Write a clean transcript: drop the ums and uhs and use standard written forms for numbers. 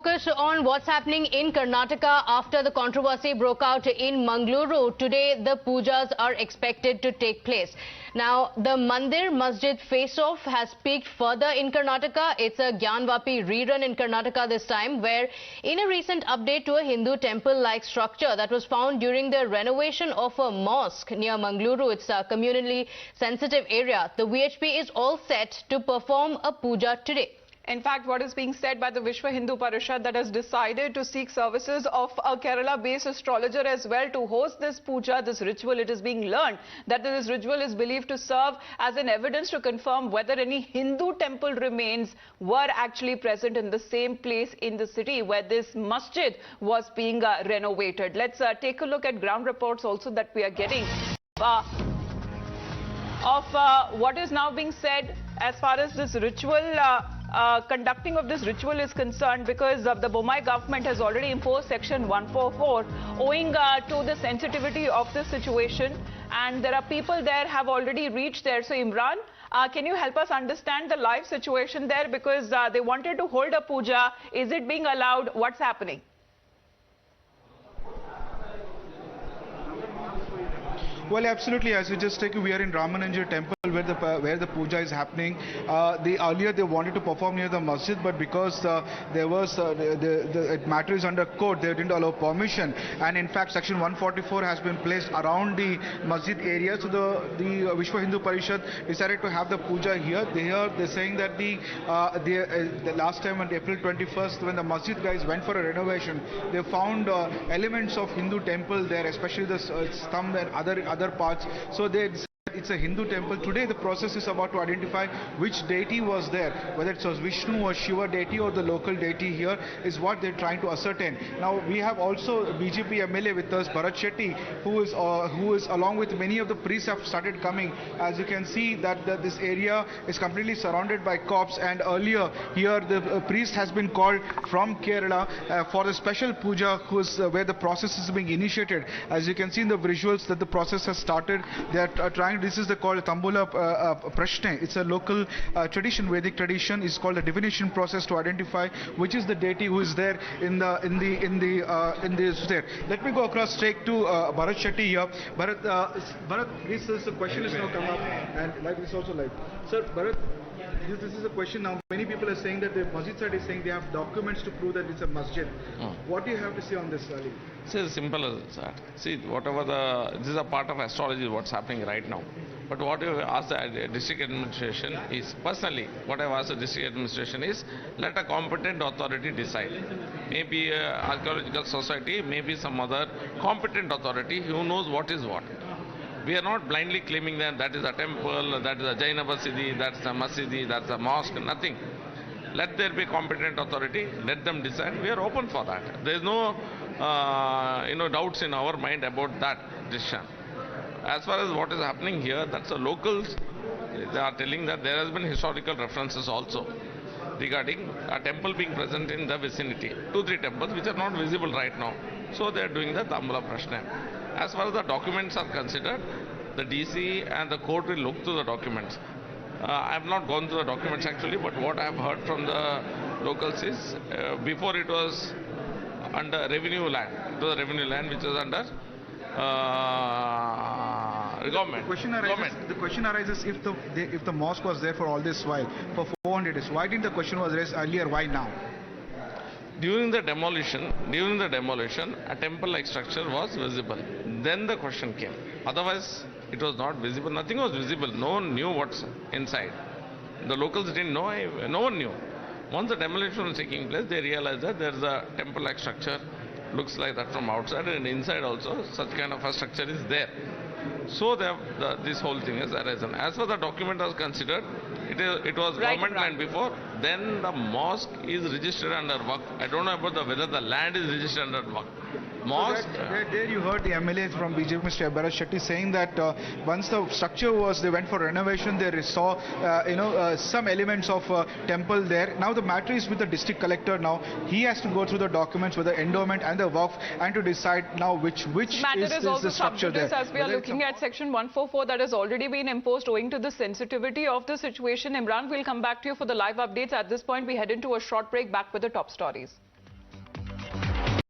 Focus on what's happening in Karnataka after the controversy broke out in Mangluru. Today, the pujas are expected to take place. Now, the mandir-masjid face-off has peaked further in Karnataka. It's a Gyanvapi rerun in Karnataka this time, where in a recent update to a Hindu temple-like structure that was found during the renovation of a mosque near Mangluru, it's a communally sensitive area, the VHP is all set to perform a puja today. In fact, what is being said by the Vishwa Hindu Parishad that has decided to seek services of a Kerala-based astrologer as well to host this puja, this ritual. It is being learned that this ritual is believed to serve as an evidence to confirm whether any Hindu temple remains were actually present in the same place in the city where this masjid was being renovated. Let's take a look at ground reports also that we are getting of what is now being said as far as this ritual conducting of this ritual is concerned, because the Bommai government has already imposed section 144 owing to the sensitivity of the situation, and there are people there have already reached there. So Imran, can you help us understand the live situation there, because they wanted to hold a puja? Is it being allowed? What's happening? Well, absolutely. As we just take, we are in Ramananjir temple where the puja is happening. Earlier they wanted to perform near the masjid, but because there was the matter is under court, they didn't allow permission. And in fact, section 144 has been placed around the masjid area. So the Vishwa Hindu Parishad decided to have the puja here. They're saying that the last time on April 21st, when the masjid guys went for a renovation, they found elements of Hindu temple there, especially the stamb and other parts. So it's a Hindu temple. Today the process is about to identify which deity was there, whether it was Vishnu or Shiva deity or the local deity here is what they're trying to ascertain. Now we have also BJP MLA with us, Bharat Shetty, who is along with many of the priests have started coming. As you can see that this area is completely surrounded by cops, and earlier here the priest has been called from Kerala for the special puja where the process is being initiated. As you can see in the visuals that the process has started. They are trying. This is called Tambula Prashne. It's a local tradition, Vedic tradition. It's called a divination process to identify which is the deity who is there in this there. Let me go across straight to Bharat Shetty here. Bharat, this is a question is now come up, and like this also live. Sir, Bharat, this is a question now. Many people are saying that the masjid side is saying they have documents to prove that it's a masjid. What do you have to say on this, Ali? See, it's simple as that. See, this is a part of astrology, what's happening right now. But what you ask the district administration is, personally, what I've asked the district administration is, let a competent authority decide. Maybe archaeological society, maybe some other competent authority who knows what is what. We are not blindly claiming that is a temple, that is a Jaina Basidi, that's a Masjidi, that's a mosque, nothing. Let there be competent authority, let them decide. We are open for that. There is no doubts in our mind about that decision. As far as what is happening here, that's the locals. They are telling that there has been historical references also regarding a temple being present in the vicinity. 2-3 temples which are not visible right now. So they are doing the Tambula Prashne. As far as the documents are considered, the DC and the court will look to the documents. I have not gone through the documents actually, but what I have heard from the locals is before it was under revenue land. It was a revenue land which was under government. The question arises if the mosque was there for all this while, for 400 days, why didn't the question was raised earlier? Why now? During the demolition, a temple-like structure was visible. Then the question came. Otherwise, it was not visible. Nothing was visible. No one knew what's inside. The locals didn't know. No one knew. Once the demolition was taking place, they realized that there is a temple-like structure. Looks like that from outside, and inside also such kind of a structure is there. So this whole thing has arisen. As for the document was considered, it was government land before. Then the mosque is registered under Waqf. I don't know about whether the land is registered under Waqf. Mosque. So there you heard the MLA from BJP, Mr. Bharat Shetty, saying that once the structure they went for renovation, they saw some elements of temple there. Now the matter is with the district collector. Now he has to go through the documents with the endowment and the Waqf and to decide now which is the structure there. As we are looking at section 144 that has already been imposed owing to the sensitivity of the situation. Imran, we'll come back to you for the live updates. At this point, we head into a short break. Back with the top stories.